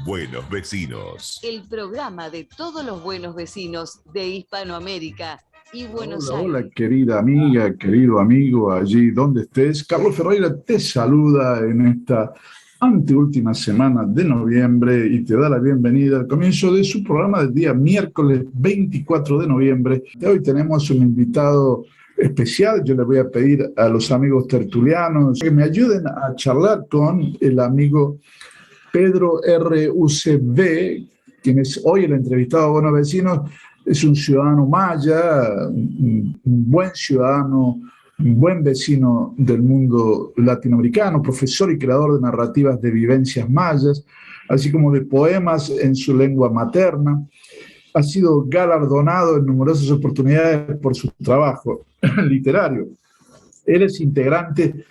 Buenos Vecinos. El programa de todos los buenos vecinos de Hispanoamérica y Buenos Hola, Aires. hola, querida amiga, querido amigo, allí donde estés. Carlos Ferreira te saluda en esta anteúltima semana de noviembre y te da la bienvenida al comienzo de su programa del día miércoles 24 de noviembre. Hoy tenemos un invitado especial. Yo le voy a pedir a los amigos tertulianos que me ayuden a charlar con el amigo Pedro RUCB, quien es hoy el entrevistado de Buenos Vecinos. Es un ciudadano maya, un buen ciudadano, un buen vecino del mundo latinoamericano, profesor y creador de narrativas de vivencias mayas, así como de poemas en su lengua materna. Ha sido galardonado en numerosas oportunidades por su trabajo literario. Él es integrante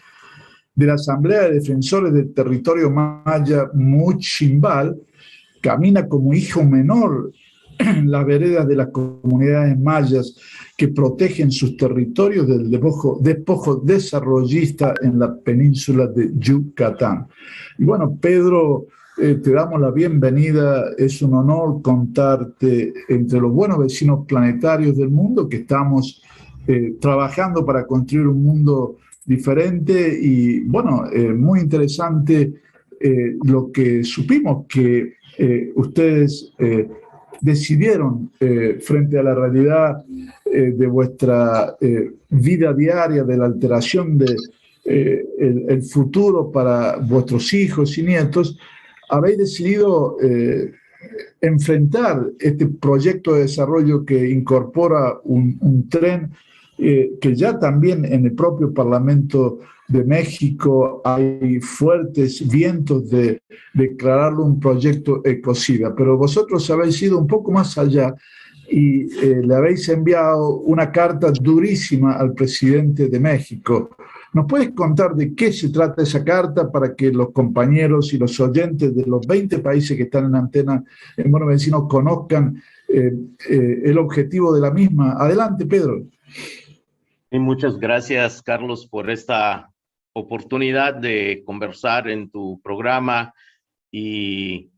de la Asamblea de Defensores del Territorio Maya Muchimbal. Camina como hijo menor en las veredas de las comunidades mayas que protegen sus territorios del despojo desarrollista en la península de Yucatán. Y bueno, Pedro, te damos la bienvenida. Es un honor contarte entre los buenos vecinos planetarios del mundo que estamos trabajando para construir un mundo diferente y, bueno, muy interesante lo que supimos que ustedes decidieron frente a la realidad de vuestra vida diaria, de la alteración de el futuro para vuestros hijos y nietos, habéis decidido enfrentar este proyecto de desarrollo que incorpora un tren que ya también en el propio Parlamento de México hay fuertes vientos de declararlo un proyecto ecocida, pero vosotros habéis ido un poco más allá y le habéis enviado una carta durísima al presidente de México. ¿Nos puedes contar de qué se trata esa carta para que los compañeros y los oyentes de los 20 países que están en antena en Buenos Vecinos conozcan el objetivo de la misma? Adelante, Pedro. Y muchas gracias, Carlos, por esta oportunidad de conversar en tu programa y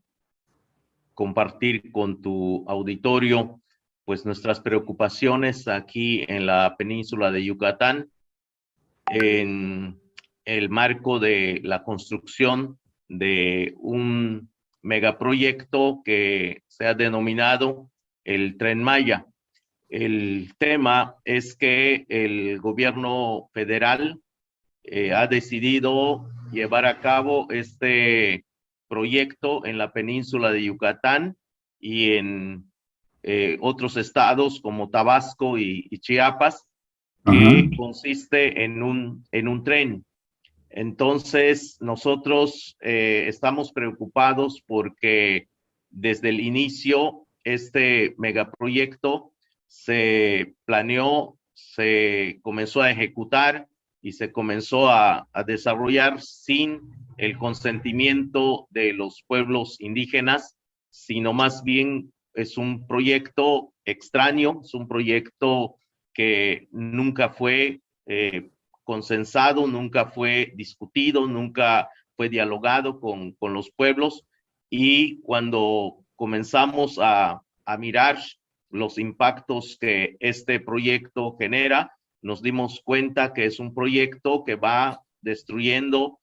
compartir con tu auditorio pues nuestras preocupaciones aquí en la península de Yucatán en el marco de la construcción de un megaproyecto que se ha denominado el Tren Maya. El tema es que el gobierno federal ha decidido llevar a cabo este proyecto en la península de Yucatán y en otros estados como Tabasco y Chiapas, que consiste en un tren. Entonces, nosotros estamos preocupados porque desde el inicio este megaproyecto se planeó, se comenzó a ejecutar y se comenzó a desarrollar sin el consentimiento de los pueblos indígenas, sino más bien es un proyecto extraño, es un proyecto que nunca fue consensado, nunca fue discutido, nunca fue dialogado con los pueblos, y cuando comenzamos a mirar los impactos que este proyecto genera, nos dimos cuenta que es un proyecto que va destruyendo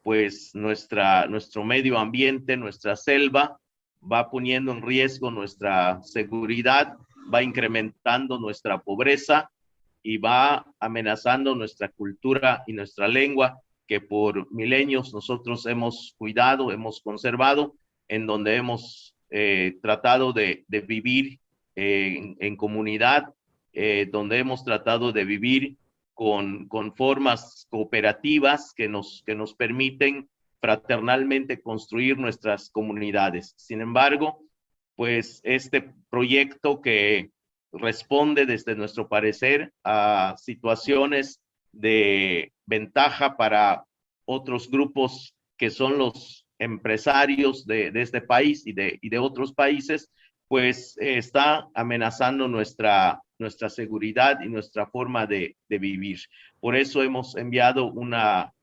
pues nuestro medio ambiente, nuestra selva, va poniendo en riesgo nuestra seguridad, va incrementando nuestra pobreza y va amenazando nuestra cultura y nuestra lengua que por milenios nosotros hemos cuidado, hemos conservado, en donde hemos tratado de vivir en comunidad, donde hemos tratado de vivir con formas cooperativas que nos permiten fraternalmente construir nuestras comunidades. Sin embargo, pues este proyecto que responde desde nuestro parecer a situaciones de ventaja para otros grupos que son los empresarios de este país y de otros países, pues está amenazando nuestra seguridad y nuestra forma de vivir. Por eso hemos enviado una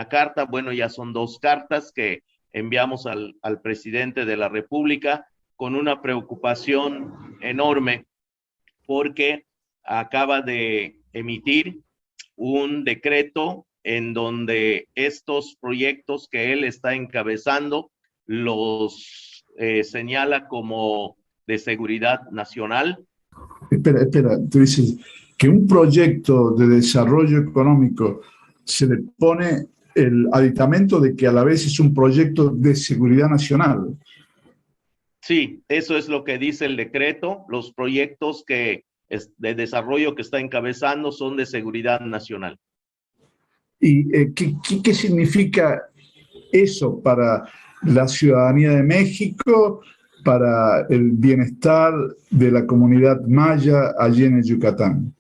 carta, bueno, ya son dos cartas que enviamos al presidente de la República con una preocupación enorme porque acaba de emitir un decreto en donde estos proyectos que él está encabezando los señala como de seguridad nacional. Espera, tú dices que un proyecto de desarrollo económico se le pone el aditamento de que a la vez es un proyecto de seguridad nacional. Sí, eso es lo que dice el decreto. Los proyectos de desarrollo que está encabezando son de seguridad nacional. ¿Y qué significa eso para la ciudadanía de México, para el bienestar de la comunidad maya allí en el Yucatán?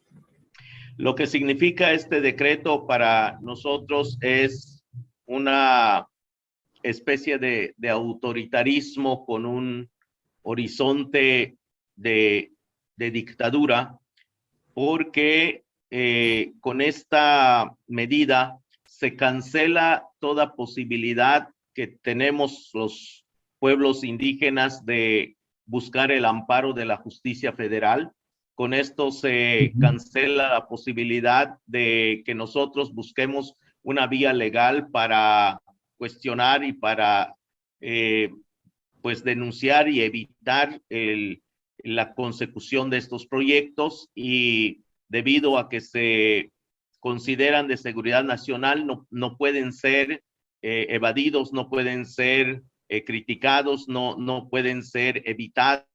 Lo que significa este decreto para nosotros es una especie de autoritarismo con un horizonte de dictadura, porque con esta medida se cancela toda posibilidad que tenemos los pueblos indígenas de buscar el amparo de la justicia federal. Con esto se cancela la posibilidad de que nosotros busquemos una vía legal para cuestionar y para pues denunciar y evitar la consecución de estos proyectos, y debido a que se consideran de seguridad nacional no pueden ser evadidos, no pueden ser criticados, no pueden ser evitados,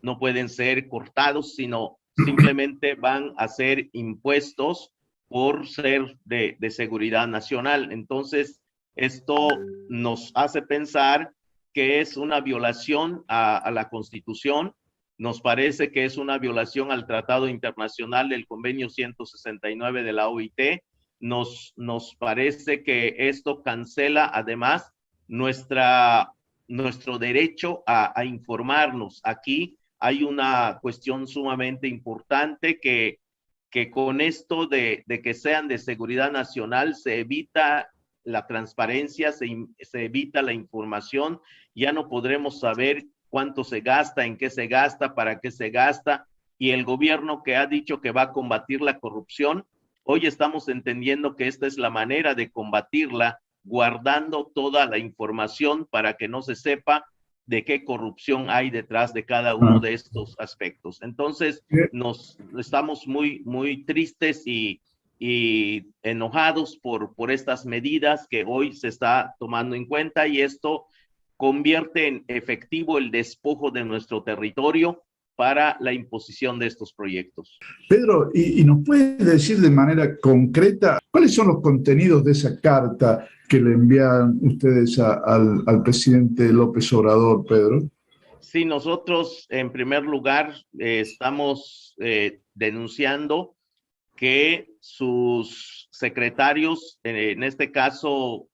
no pueden ser cortados, sino simplemente van a ser impuestos por ser de seguridad nacional. Entonces, esto nos hace pensar que es una violación a la Constitución. Nos parece que es una violación al Tratado Internacional del Convenio 169 de la OIT. Nos parece que esto cancela además nuestro derecho a informarnos. Aquí hay una cuestión sumamente importante que con esto de que sean de seguridad nacional se evita la transparencia, se evita la información. Ya no podremos saber cuánto se gasta, en qué se gasta, para qué se gasta, y el gobierno que ha dicho que va a combatir la corrupción, hoy estamos entendiendo que esta es la manera de combatirla, guardando toda la información para que no se sepa de qué corrupción hay detrás de cada uno de estos aspectos. Entonces, estamos muy tristes y enojados por estas medidas que hoy se está tomando en cuenta, y esto convierte en efectivo el despojo de nuestro territorio para la imposición de estos proyectos. Pedro, ¿y nos puedes decir de manera concreta cuáles son los contenidos de esa carta que le envían ustedes al presidente López Obrador, Pedro? Sí, nosotros en primer lugar estamos denunciando que sus secretarios, en este caso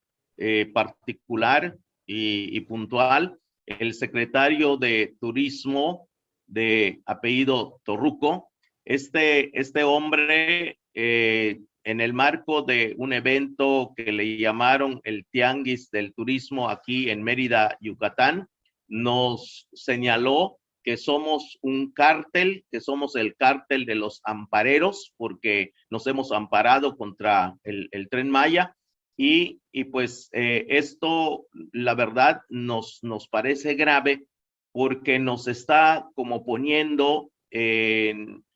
particular y puntual, el secretario de Turismo de apellido Torruco, este hombre en el marco de un evento que le llamaron el Tianguis del Turismo aquí en Mérida, Yucatán, nos señaló que somos un cártel, que somos el cártel de los ampareros, porque nos hemos amparado contra el Tren Maya, y pues esto, la verdad, nos parece grave, porque nos está como poniendo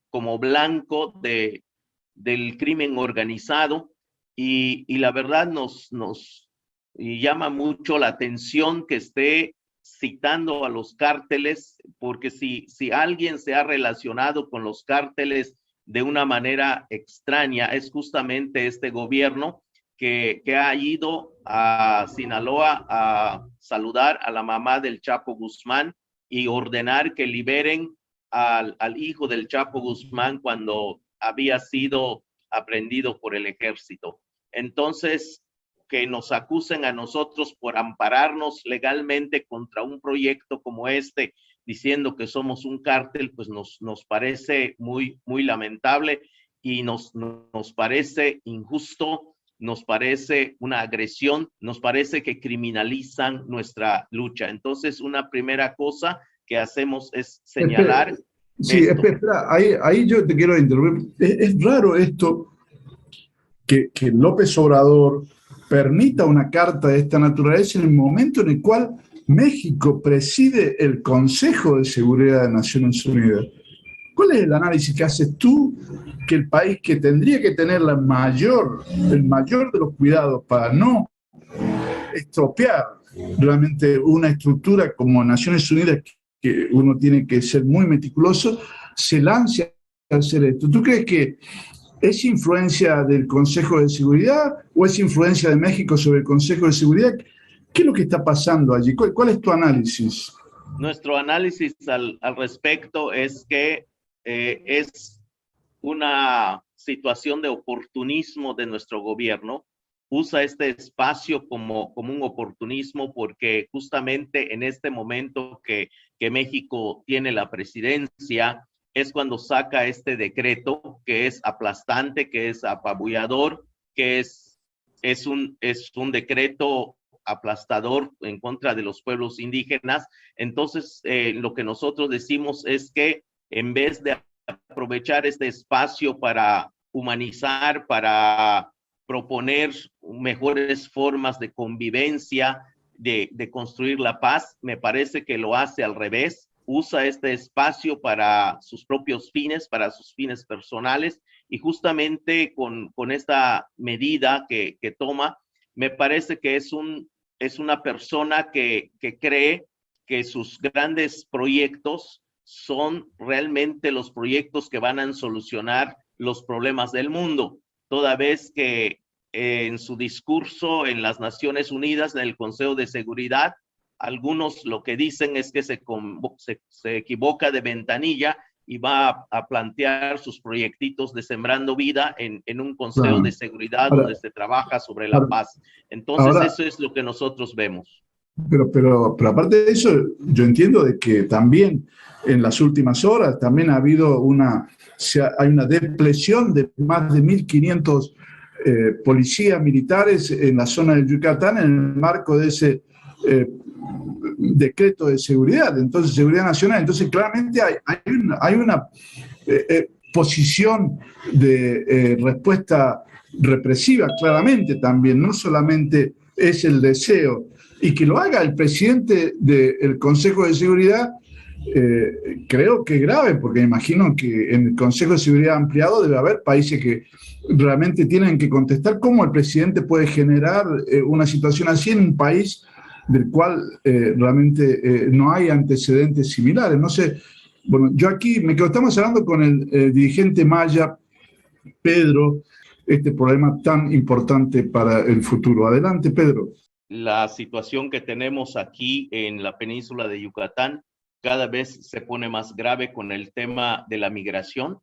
como blanco del crimen organizado, y la verdad nos llama mucho la atención que esté citando a los cárteles, porque si alguien se ha relacionado con los cárteles de una manera extraña, es justamente este gobierno que ha ido a Sinaloa a saludar a la mamá del Chapo Guzmán y ordenar que liberen al hijo del Chapo Guzmán cuando había sido aprehendido por el ejército. Entonces, que nos acusen a nosotros por ampararnos legalmente contra un proyecto como este, diciendo que somos un cártel, pues nos parece muy lamentable, y nos parece injusto nos parece una agresión, nos parece que criminalizan nuestra lucha. Entonces, una primera cosa que hacemos es señalar Sí, esto. espera, ahí yo te quiero interrumpir. Es raro esto que López Obrador permita una carta de esta naturaleza en el momento en el cual México preside el Consejo de Seguridad de Naciones Unidas. ¿Cuál es el análisis que haces tú que el país que tendría que tener el mayor de los cuidados para no estropear realmente una estructura como Naciones Unidas, que uno tiene que ser muy meticuloso, se lance a hacer esto? ¿Tú crees que es influencia del Consejo de Seguridad o es influencia de México sobre el Consejo de Seguridad? ¿Qué es lo que está pasando allí? ¿Cuál es tu análisis? Nuestro análisis al respecto es que es una situación de oportunismo de nuestro gobierno. Usa este espacio como un oportunismo porque justamente en este momento que México tiene la presidencia es cuando saca este decreto que es aplastante, que es apabullador, que es un decreto aplastador en contra de los pueblos indígenas. Entonces, lo que nosotros decimos es que en vez de aprovechar este espacio para humanizar, para proponer mejores formas de convivencia, de construir la paz, me parece que lo hace al revés. Usa este espacio para sus propios fines, para sus fines personales, y justamente con esta medida que toma, me parece que es una persona que cree que sus grandes proyectos son realmente los proyectos que van a solucionar los problemas del mundo, toda vez que en su discurso en las Naciones Unidas, en el Consejo de Seguridad, algunos lo que dicen es que se equivoca de ventanilla y va a plantear sus proyectitos de Sembrando Vida en un Consejo de Seguridad donde se trabaja sobre la paz. Entonces, eso es lo que nosotros vemos. Pero aparte de eso, yo entiendo de que también en las últimas horas también ha habido hay una depleción de más de 1.500 policías militares en la zona de Yucatán en el marco de ese decreto de seguridad, entonces seguridad nacional. Entonces claramente hay una posición de respuesta represiva, claramente también, no solamente es el deseo. Y que lo haga el presidente del Consejo de Seguridad, creo que es grave, porque imagino que en el Consejo de Seguridad ampliado debe haber países que realmente tienen que contestar cómo el presidente puede generar una situación así en un país del cual realmente no hay antecedentes similares. No sé, bueno, yo aquí estamos hablando con el dirigente maya, Pedro, este problema tan importante para el futuro. Adelante, Pedro. La situación que tenemos aquí en la península de Yucatán cada vez se pone más grave con el tema de la migración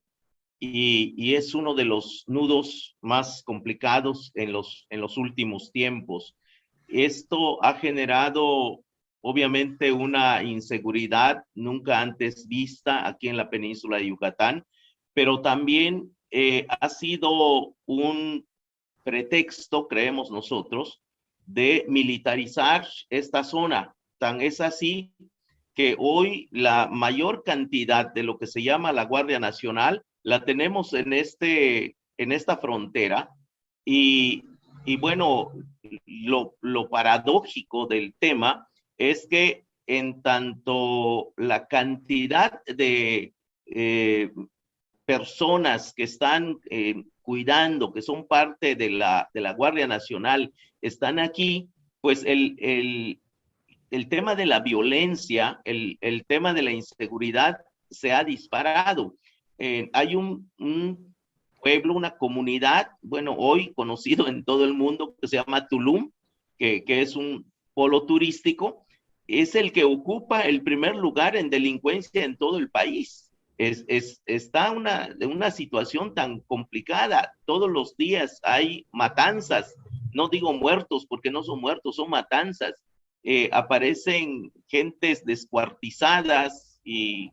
y es uno de los nudos más complicados en los últimos tiempos. Esto ha generado obviamente una inseguridad nunca antes vista aquí en la península de Yucatán, pero también ha sido un pretexto, creemos nosotros, de militarizar esta zona. Tan es así que hoy la mayor cantidad de lo que se llama la Guardia Nacional la tenemos en esta frontera y bueno, lo paradójico del tema es que en tanto la cantidad de personas que están cuidando, que son parte de la Guardia Nacional, están aquí, pues el tema de la violencia, el tema de la inseguridad se ha disparado. Hay un pueblo, una comunidad, bueno, hoy conocido en todo el mundo, que se llama Tulum, que es un polo turístico, es el que ocupa el primer lugar en delincuencia en todo el país. Está una situación tan complicada. Todos los días hay matanzas, no digo muertos porque no son muertos, son matanzas. Aparecen gentes descuartizadas y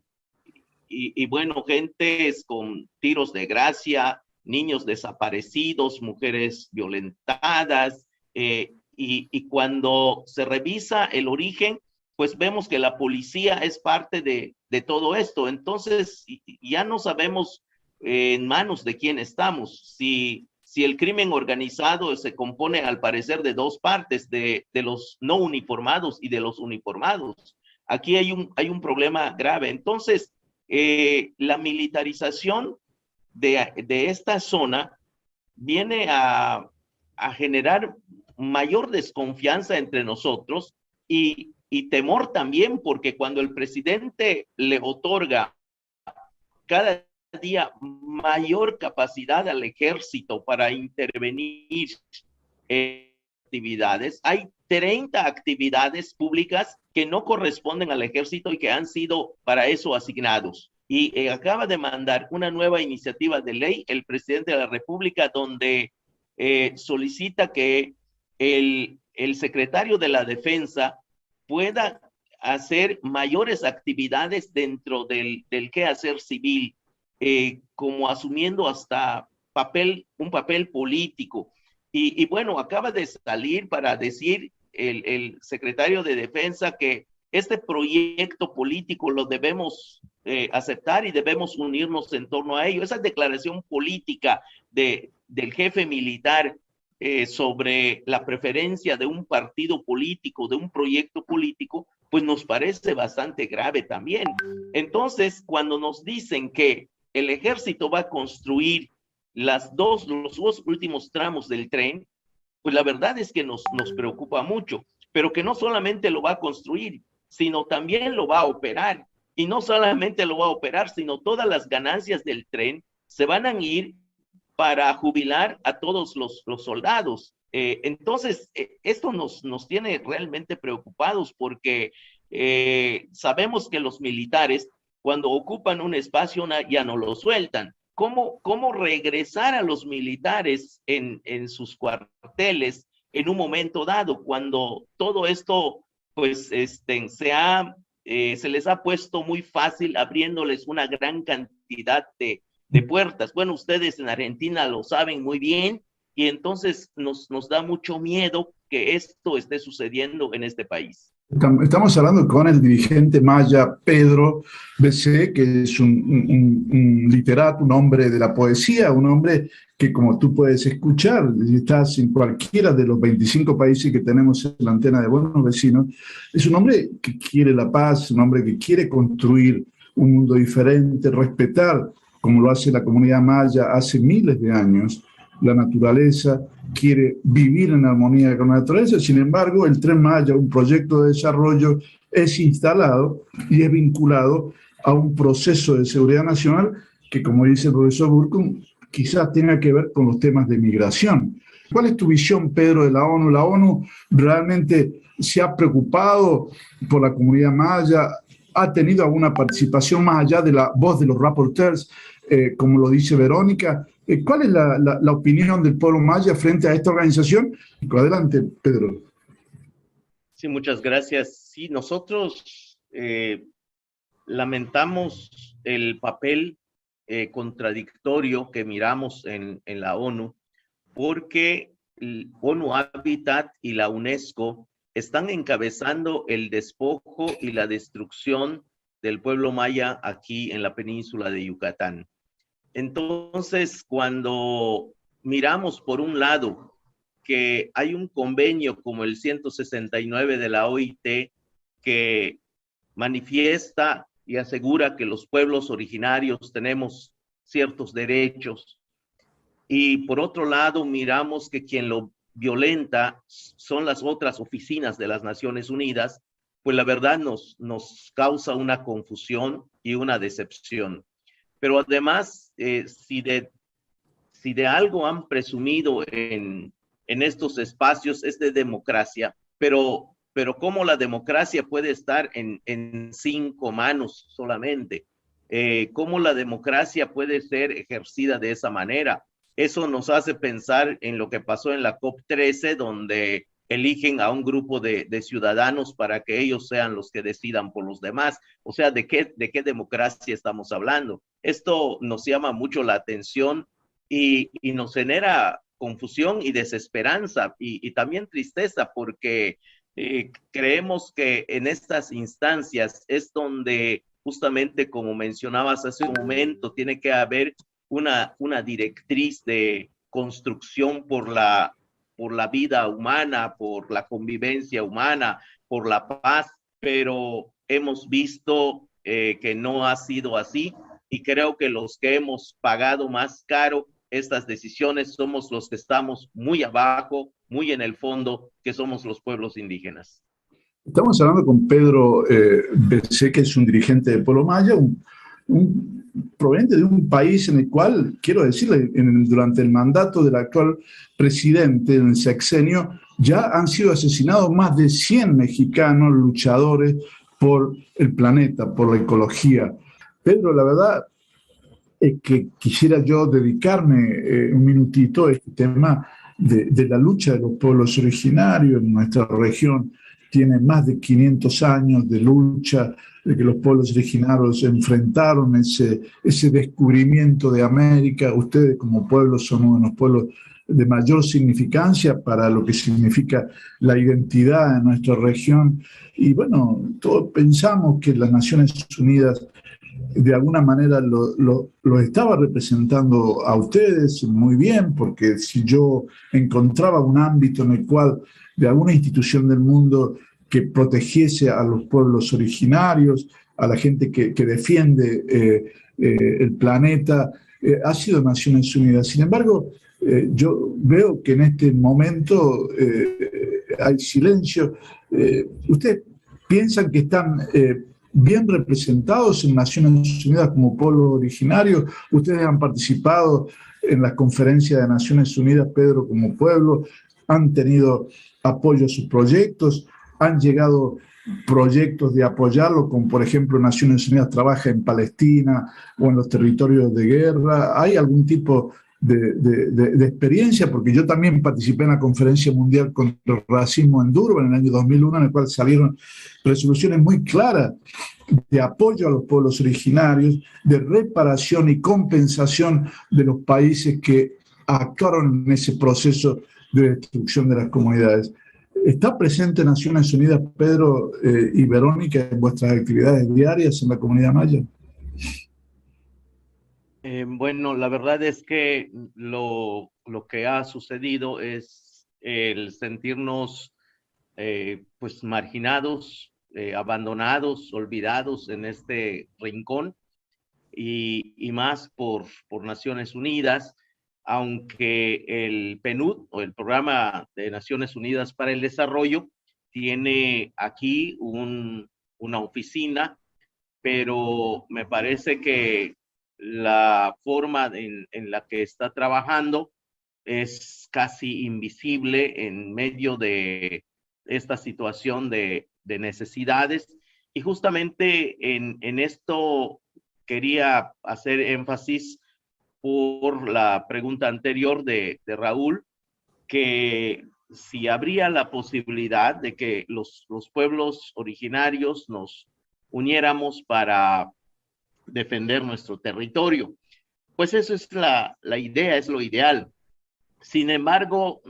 bueno, gentes con tiros de gracia, niños desaparecidos, mujeres violentadas, y cuando se revisa el origen, pues vemos que la policía es parte de todo esto. Entonces, ya no sabemos en manos de quién estamos. Si el crimen organizado se compone, al parecer, de dos partes, de los no uniformados y de los uniformados. Aquí hay un problema grave. Entonces, la militarización de esta zona viene a generar mayor desconfianza entre nosotros y temor también, porque cuando el presidente le otorga cada día mayor capacidad al ejército para intervenir en actividades, hay 30 actividades públicas que no corresponden al ejército y que han sido para eso asignados. Y acaba de mandar una nueva iniciativa de ley el presidente de la República, donde solicita que el secretario de la Defensa pueda hacer mayores actividades dentro del quehacer civil, como asumiendo hasta un papel político. Y bueno, acaba de salir para decir el secretario de Defensa que este proyecto político lo debemos aceptar y debemos unirnos en torno a ello. Esa declaración política del jefe militar sobre la preferencia de un partido político, de un proyecto político, pues nos parece bastante grave también. Entonces, cuando nos dicen que el ejército va a construir los dos últimos tramos del tren, pues la verdad es que nos preocupa mucho, pero que no solamente lo va a construir, sino también lo va a operar. Y no solamente lo va a operar, sino todas las ganancias del tren se van a ir para jubilar a todos los soldados. Entonces, esto nos tiene realmente preocupados, porque sabemos que los militares, cuando ocupan un espacio, ya no lo sueltan. ¿Cómo regresar a los militares en sus cuarteles en un momento dado, cuando todo esto pues se les ha puesto muy fácil, abriéndoles una gran cantidad de puertas? Bueno, ustedes en Argentina lo saben muy bien, y entonces nos da mucho miedo que esto esté sucediendo en este país. Estamos hablando con el dirigente maya Pedro Becé, que es un literato, un hombre de la poesía, un hombre que, como tú puedes escuchar, si estás en cualquiera de los 25 países que tenemos en la antena de Buenos Vecinos, es un hombre que quiere la paz, un hombre que quiere construir un mundo diferente, respetar, como lo hace la comunidad maya hace miles de años, la naturaleza, quiere vivir en armonía con la naturaleza. Sin embargo, el Tren Maya, un proyecto de desarrollo, es instalado y es vinculado a un proceso de seguridad nacional que, como dice el profesor Burkum, quizás tenga que ver con los temas de migración. ¿Cuál es tu visión, Pedro, de la ONU? ¿La ONU realmente se ha preocupado por la comunidad maya? ¿Ha tenido alguna participación más allá de la voz de los rapporteurs, como lo dice Verónica? ¿Cuál es la opinión del pueblo maya frente a esta organización? Adelante, Pedro. Sí, muchas gracias. Sí, nosotros lamentamos el papel contradictorio que miramos en la ONU, porque el ONU Habitat y la UNESCO están encabezando el despojo y la destrucción del pueblo maya aquí en la península de Yucatán. Entonces, cuando miramos por un lado que hay un convenio como el 169 de la OIT que manifiesta y asegura que los pueblos originarios tenemos ciertos derechos, y por otro lado miramos que quien lo violenta son las otras oficinas de las Naciones Unidas, pues la verdad nos causa una confusión y una decepción. Pero además, si de algo han presumido en estos espacios es de democracia, pero ¿cómo la democracia puede estar en 5 manos solamente? ¿Cómo la democracia puede ser ejercida de esa manera? Eso nos hace pensar en lo que pasó en la COP13, donde eligen a un grupo de ciudadanos para que ellos sean los que decidan por los demás. O sea, ¿de qué democracia estamos hablando? Esto nos llama mucho la atención y nos genera confusión y desesperanza y también tristeza porque creemos que en estas instancias es donde justamente, como mencionabas hace un momento, tiene que haber una directriz de construcción por la vida humana, por la convivencia humana, por la paz, pero hemos visto que no ha sido así y creo que los que hemos pagado más caro estas decisiones somos los que estamos muy abajo, muy en el fondo, que somos los pueblos indígenas. Estamos hablando con Pedro Becé, que es un dirigente de Pueblo Maya, proveniente de un país en el cual, quiero decirle, durante el mandato del actual presidente, en el sexenio, ya han sido asesinados más de 100 mexicanos luchadores por el planeta, por la ecología. Pedro, la verdad es que quisiera yo dedicarme un minutito a este tema de la lucha de los pueblos originarios en nuestra región. Tiene más de 500 años de lucha, de que los pueblos originarios enfrentaron ese descubrimiento de América. Ustedes como pueblo son uno de los pueblos de mayor significancia para lo que significa la identidad de nuestra región. Y bueno, todos pensamos que las Naciones Unidas de alguna manera lo estaba representando a ustedes muy bien, porque si yo encontraba un ámbito en el cual de alguna institución del mundo que protegiese a los pueblos originarios, a la gente que defiende el planeta, ha sido Naciones Unidas. Sin embargo, yo veo que en este momento hay silencio. ¿Ustedes piensan que están bien representados en Naciones Unidas como pueblo originario? Ustedes han participado en las conferencias de Naciones Unidas, Pedro, como pueblo, han tenido apoyo a sus proyectos, han llegado proyectos de apoyarlo, como por ejemplo Naciones Unidas trabaja en Palestina o en los territorios de guerra. ¿Hay algún tipo de experiencia? Porque yo también participé en la Conferencia Mundial contra el Racismo en Durban en el año 2001, en el cual salieron resoluciones muy claras de apoyo a los pueblos originarios, de reparación y compensación de los países que actuaron en ese proceso de destrucción de las comunidades. ¿Está presente Naciones Unidas, Pedro y Verónica, en vuestras actividades diarias en la comunidad maya? Bueno, la verdad es que lo que ha sucedido es el sentirnos pues marginados, abandonados, olvidados en este rincón y más por Naciones Unidas, aunque el PNUD o el Programa de Naciones Unidas para el Desarrollo tiene aquí una oficina, pero me parece que la forma en la que está trabajando es casi invisible en medio de esta situación de necesidades. Y justamente en esto quería hacer énfasis por la pregunta anterior de Raúl, que si habría la posibilidad de que los pueblos originarios nos uniéramos para defender nuestro territorio. Pues eso es la idea, es lo ideal. Sin embargo,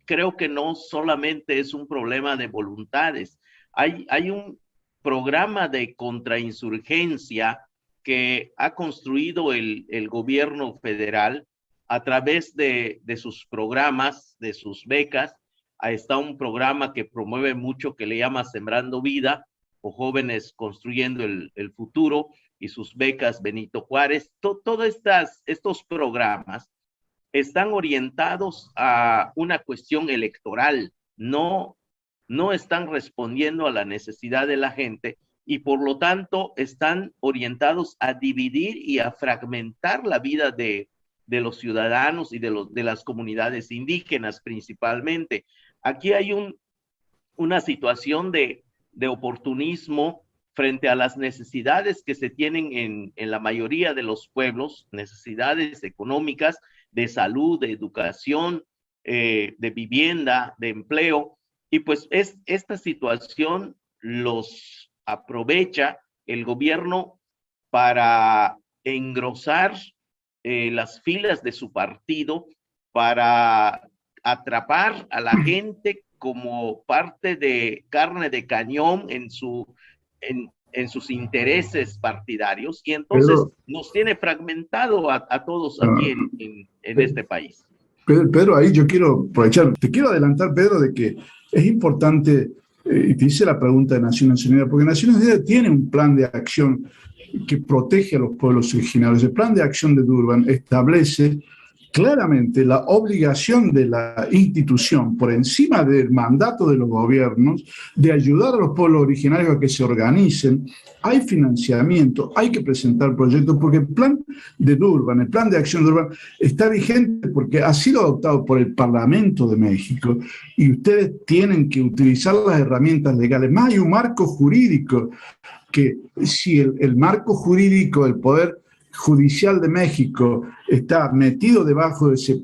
creo que no solamente es un problema de voluntades. Hay un programa de contrainsurgencia que ha construido el gobierno federal a través de sus programas, de sus becas. Ahí está un programa que promueve mucho que le llama Sembrando Vida o Jóvenes Construyendo el Futuro y sus becas Benito Juárez. Todos estos programas están orientados a una cuestión electoral, no están respondiendo a la necesidad de la gente y por lo tanto están orientados a dividir y a fragmentar la vida de los ciudadanos y de las comunidades indígenas principalmente. Aquí hay una situación de oportunismo frente a las necesidades que se tienen en la mayoría de los pueblos, necesidades económicas, de salud, de educación, de vivienda, de empleo, y pues esta situación los aprovecha el gobierno para engrosar las filas de su partido para atrapar a la gente como parte de carne de cañón en sus intereses partidarios, y entonces Pedro, nos tiene fragmentado a todos aquí en este país. Pedro, ahí yo quiero aprovechar, te quiero adelantar, Pedro, de que es importante, y te hice la pregunta de Naciones Unidas, porque Naciones Unidas tiene un plan de acción que protege a los pueblos originarios. El plan de acción de Durban establece claramente la obligación de la institución, por encima del mandato de los gobiernos, de ayudar a los pueblos originarios a que se organicen. Hay financiamiento, hay que presentar proyectos, porque el plan de Durban, el plan de acción de Durban, está vigente porque ha sido adoptado por el Parlamento de México y ustedes tienen que utilizar las herramientas legales. Más hay un marco jurídico que si el marco jurídico del Poder Judicial de México está metido debajo de ese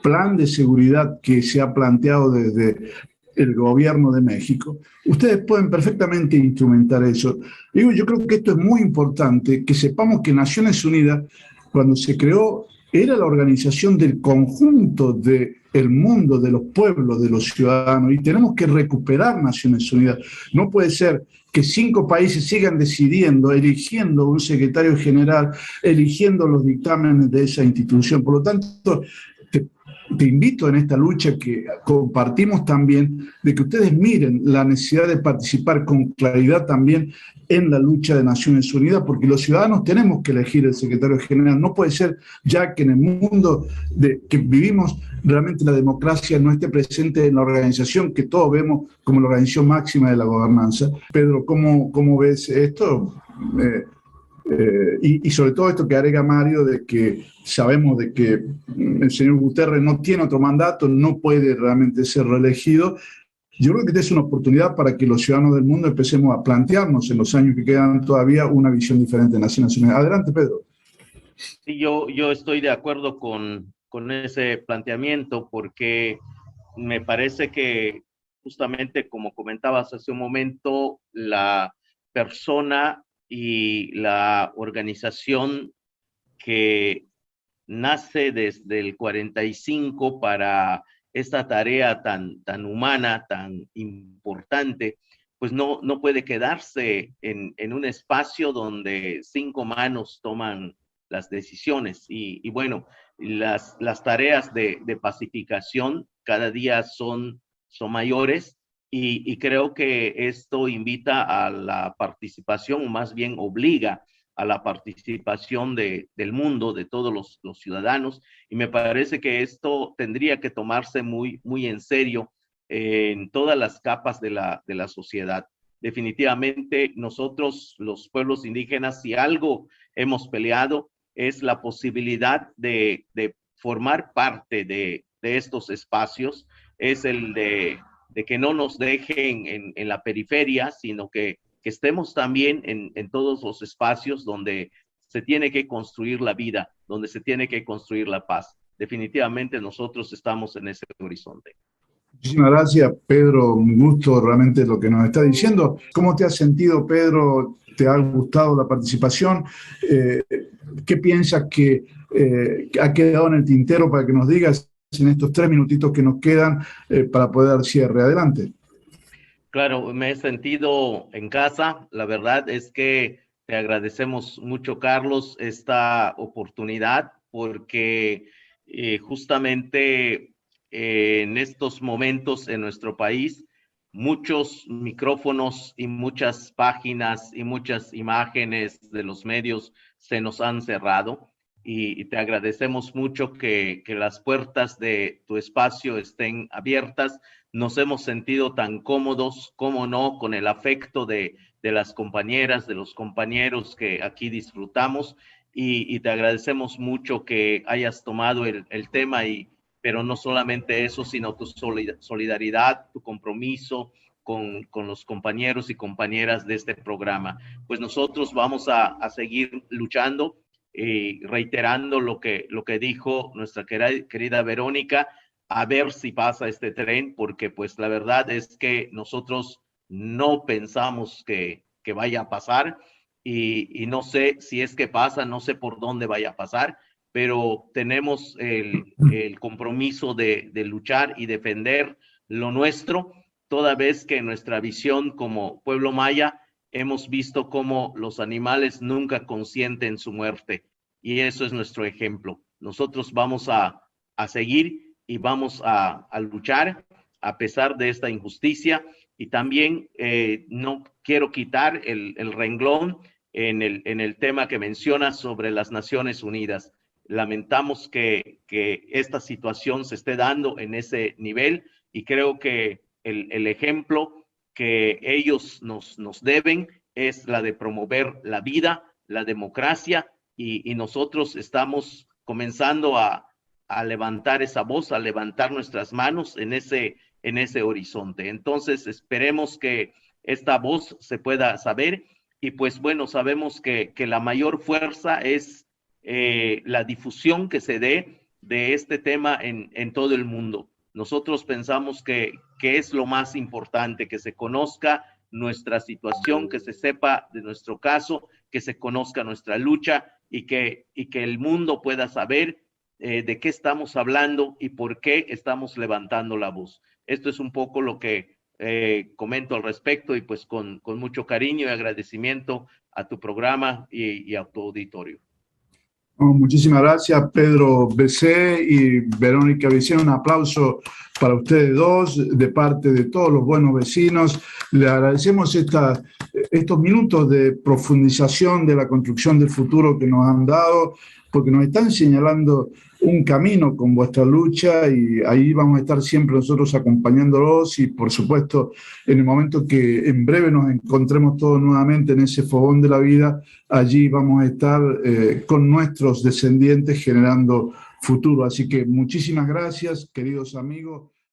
plan de seguridad que se ha planteado desde el gobierno de México, ustedes pueden perfectamente instrumentar eso. Digo, yo creo que esto es muy importante, que sepamos que Naciones Unidas, cuando se creó, era la organización del conjunto del mundo, de los pueblos, de los ciudadanos, y tenemos que recuperar Naciones Unidas. No puede ser que 5 países sigan decidiendo, eligiendo un secretario general, eligiendo los dictámenes de esa institución. Por lo tanto, te invito en esta lucha que compartimos también, de que ustedes miren la necesidad de participar con claridad también en la lucha de Naciones Unidas, porque los ciudadanos tenemos que elegir el secretario general. No puede ser ya que en el mundo que vivimos realmente la democracia no esté presente en la organización que todos vemos como la organización máxima de la gobernanza. Pedro, ¿cómo ves esto? Y sobre todo esto que agrega Mario, de que sabemos de que el señor Guterres no tiene otro mandato, no puede realmente ser reelegido. Yo creo que esta es una oportunidad para que los ciudadanos del mundo empecemos a plantearnos en los años que quedan todavía una visión diferente de Naciones Unidas. Adelante, Pedro. Sí, yo estoy de acuerdo con ese planteamiento, porque me parece que justamente como comentabas hace un momento, la persona y la organización que nace desde el 45 para esta tarea tan humana, tan importante, pues no puede quedarse en un espacio donde 5 manos toman las decisiones. Y bueno, las tareas de pacificación cada día son mayores, y creo que esto invita a la participación, o más bien obliga a la participación del mundo, de todos los ciudadanos, y me parece que esto tendría que tomarse muy en serio en todas las capas de la sociedad. Definitivamente nosotros, los pueblos indígenas, si algo hemos peleado, es la posibilidad de formar parte de estos espacios, es el de que no nos dejen en la periferia, sino que estemos también en todos los espacios donde se tiene que construir la vida, donde se tiene que construir la paz. Definitivamente nosotros estamos en ese horizonte. Muchísimas gracias, Pedro. Un gusto realmente lo que nos está diciendo. ¿Cómo te has sentido, Pedro? ¿Te ha gustado la participación? ¿Qué piensas que ha quedado en el tintero para que nos digas en estos 3 minutitos que nos quedan para poder dar cierre? Adelante. Claro, me he sentido en casa. La verdad es que te agradecemos mucho, Carlos, esta oportunidad, porque justamente en estos momentos en nuestro país, muchos micrófonos y muchas páginas y muchas imágenes de los medios se nos han cerrado, y te agradecemos mucho que las puertas de tu espacio estén abiertas. Nos hemos sentido tan cómodos, cómo no, con el afecto de las compañeras, de los compañeros que aquí disfrutamos, y te agradecemos mucho que hayas tomado el tema, pero no solamente eso, sino tu solidaridad, tu compromiso con los compañeros y compañeras de este programa. Pues nosotros vamos a seguir luchando, reiterando lo que dijo nuestra querida Verónica, a ver si pasa este tren, porque pues la verdad es que nosotros no pensamos que vaya a pasar, y no sé si es que pasa, no sé por dónde vaya a pasar, pero tenemos el compromiso de luchar y defender lo nuestro, toda vez que en nuestra visión como pueblo maya hemos visto cómo los animales nunca consienten su muerte, y eso es nuestro ejemplo. Nosotros vamos a seguir y vamos a luchar a pesar de esta injusticia, y también no quiero quitar el renglón en el tema que mencionas sobre las Naciones Unidas. Lamentamos que esta situación se esté dando en ese nivel, y creo que el ejemplo que ellos nos deben es la de promover la vida, la democracia, y nosotros estamos comenzando a levantar esa voz, a levantar nuestras manos en ese horizonte. Entonces esperemos que esta voz se pueda saber, y pues bueno, sabemos que la mayor fuerza es la difusión que se dé de este tema en todo el mundo. Nosotros pensamos que es lo más importante, que se conozca nuestra situación, que se sepa de nuestro caso, que se conozca nuestra lucha, y que el mundo pueda saber de qué estamos hablando y por qué estamos levantando la voz. Esto es un poco lo que comento al respecto, y pues con mucho cariño y agradecimiento a tu programa y a tu auditorio. Oh, muchísimas gracias, Pedro Becé y Verónica Vicena. Un aplauso para ustedes dos de parte de todos los buenos vecinos. Le agradecemos estos minutos de profundización de la construcción del futuro que nos han dado, porque nos están señalando un camino con vuestra lucha, y ahí vamos a estar siempre nosotros acompañándolos, y por supuesto en el momento que en breve nos encontremos todos nuevamente en ese fogón de la vida, allí vamos a estar con nuestros descendientes generando futuro. Así que muchísimas gracias, queridos amigos.